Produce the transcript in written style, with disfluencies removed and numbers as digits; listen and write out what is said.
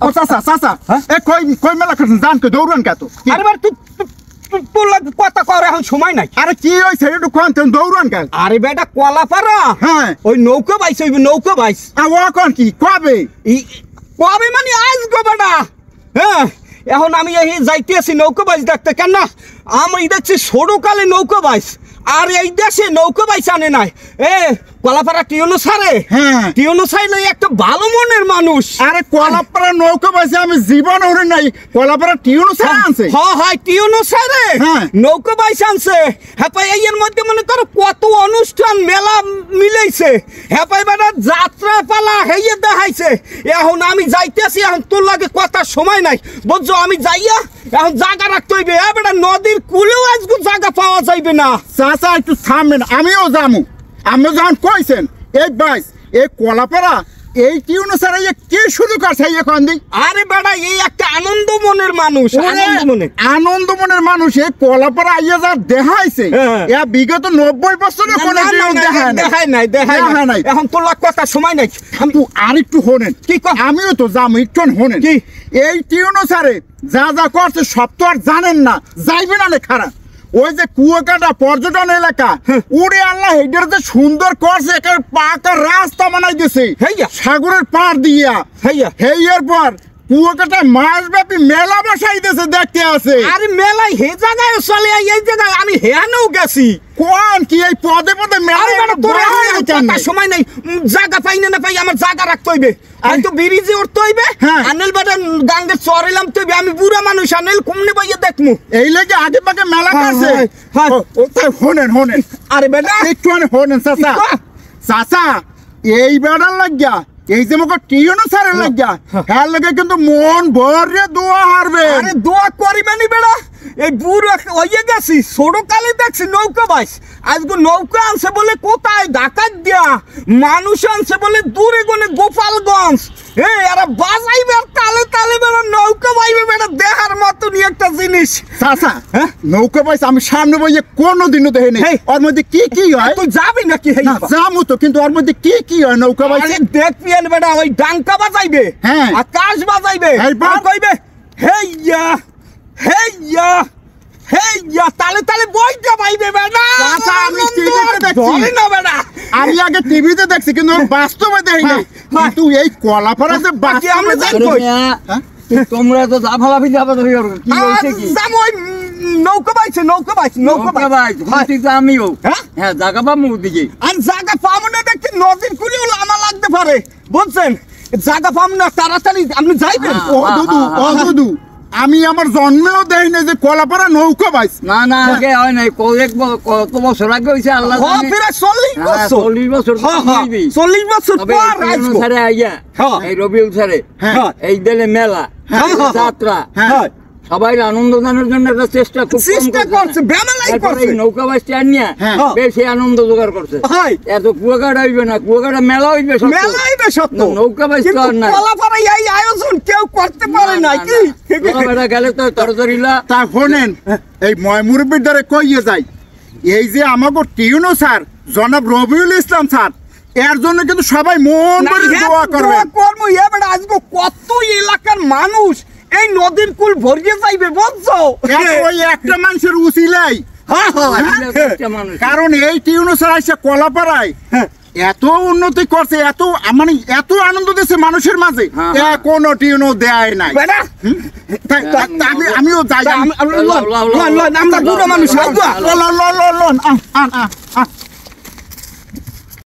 ও চাচা চাচা এ কই কই মেলা করছেন জান কই দৌড়ান কে তো আরে বাড়া তুই তোর লাগে কথা কর এখন সময় নাই আরে কি হইছে একটু কোন তুমি দৌড়ান কে আরে বেটা কলাপাড়া হ্যাঁ ওই নৌকা বাইছ ওই নৌকা বাইছ ও কোন কি কবে কবে মানে আজ গো বেটা হ্যাঁ এখন আমি এই যাইতে আছি নৌকা বাইছ দেখতে কেন না আমি দেখছি ছোটকালে নৌকা বাইছ আর এই দেশে নৌকা বাইছ আনে নাই এ কলাপাড়া টিউনো সারে হ্যাঁ টিউনো সাইলে একটা ভালো মনের মানুষ আরে কলাপাড়া নৌকা বাইছে আমি জীবন ওরে নাই কলাপাড়া টিউনো সারা আনছে হ্যাঁ টিউনো সারে হ্যাঁ নৌকা বাইছ আনছে হ্যাঁ এই এর মধ্যে মনে করো কত অনুষ্ঠান মেলা মিলাইছে হ্যাঁ বেটা যাত্রা পালা হেয়ে দেখাইছে এখন আমি যাইতেছি এখন তোর লাগে কথা সময় নাই বুঝছো আমি যাইয়া এখন জায়গা রাখতে হইবে বেটা নদীর কুলেও আজকে জায়গা পাওয়া যাইবে না চাচা একটু থামেন আমিও যামু আমি যখন কইছেন এই বাইস এই কলাপাড়া এই টিউনো সারা কি শুরু করছে এখন দিন আরে বেটা এই একটা আনন্দ মনের মানুষ আনন্দ মনের মানুষ এই কলাপাড়া আইয়া যা দেখাইছে এ বিগত 90 বছরে কোন দেখায় নাই এখন তোর লাগ কথা সময় নাই কিন্তু আরেকটু শোনেন কি আমিও তো যাবো একটু শোনেন কি এই টিউনো সারে যা যা করছে সব তো আর জানেন না যাইবে না খারাপ ওই যে কুয়াকাটা পর্যটন এলাকা উড়ে আল্লাহ হেডের যে সুন্দর করছে একের পাকা রাস্তা বানাই দিয়েছে সাগরের পাড় দিয়া হেইয়ার পর কুয়াকাটায় মাসব্যাপী মেলা বসাই দিয়েছে দেখতে আছে আরে মেলায় হে জায়গায় চলে এই জায়গায় আমি হেয়ানেও গেছি কোন কি এই পদে পদে মেলা সময় নাই জায়গা পাই না পাই আমার জায়গা রাখতে হইবে আমি তো ব্রিজে উঠতে হইবে আনেল বেটা গাঙ্গে চড়াইলাম তো আমি বুড়া মানুষ আনেল কমনে পাইয়া দেখমু এই লাগে আগে পাকে মেলা করছে ওটাই শোনেন আরে বেটা একটু শোনেন চাচা চাচা এই বেড়ার লাগিয়া এই যে মকে টিউনো সারে লাগিয়া হ্যাঁ লাগে কিন্তু মন ভরে দোয়া হারবে আরে দোয়া করিবে নি বেড়া এই বুড়ো হইয়ে গেছি ছোটকালে দেখছি নৌকা বাইস আজকে নৌকা আনছে বলে কোথায় ডাকাত দিয়া মানুষ আনছে বলে দূরে গনে গোপালগঞ্জ এরা বাজাইবে আর তালে তালে বেড়া নৌকা বাইবে বেড়া দেখার মতো নি একটা জিনিস চাচা নৌকা বাইস আমি সামনে বইয়ে কোনোদিনও দেখি নাই ওর মধ্যে কি কি হয় তুই যাবি নাকি যাবো তো কিন্তু ওর মধ্যে কি কি হয় নৌকা বাইস দেখবি বেটা ওই ডাঙ্কা বাজাইবে আকাশ বাজাইবে কইবে হেইয়া হেইয়া হেইয়া তালে তালে বইটা পাইবে বেটা আমি টিভিতে দেখছি না বেটা আমি আগে টিভিতে দেখছি কিন্তু বাস্তবে দেখি নাই কিন্তু এই কলাপাড়া যে বাকি আমরা দেখব তোমরা তো জাফালাফি যাবে তো কি হইছে কি যাবো ওই নৌকা বাইছে আমিও হ্যাঁ জায়গা পাবো দিকে আর জায়গা পাবো না দেখতে নদীর কুলেও লামা লাগতে পারে বুঝছেন জায়গা পাবো না তাড়াতাড়ি আপনি যাইবেন ও দুদু আমি আমার জন্মেও দেই না যে কলাপাড়া নৌকা বাইস না না আগে হয় নাই কত বছর আগে হইছে আল্লাহ জানে প্রায় 40 বছর 40 বছর পর রাজগো সারে আইয়া এই রবিউল সারে এই দেলে মেলা যাত্রা সবাই আনন্দ দানের জন্য একটা চেষ্টা করছে বেমালাই করছে নৌকা বাইস নিয়ে বেশি আনন্দ জোগাড় করছে এত কুয়াকাটা হইবে না কুয়াকাটা মেলা হইবে সত্য নৌকা বাইস তো আর না কলাপাড়া এই আয়োজন কেউ করতে পারে না কি কলাপাড়া গেলে তো তরতরিলা তা শোনেন এই ময়মুরবির দ্বারা কইয়ে যায় এই যে আমাকে টিউনো স্যার জনাব রবিউল ইসলাম স্যার এর জন্য কিন্তু সবাই মন ভরে দোয়া করবে করবো এবারে আজকে কত এলাকার মানুষ এই নদীর কুল ভরিয়ে যাইবে বুঝছো ওই একটা মানুষের উচিলাই কারণ এই টিউনো স্যার আসছে কলাপাড়ায় এত উন্নতি করছে এত মানে এত আনন্দ দিচ্ছে মানুষের মাঝে কোনো টিউনো দেয় নাই আমিও যাই আমরা বুড়ো মানুষ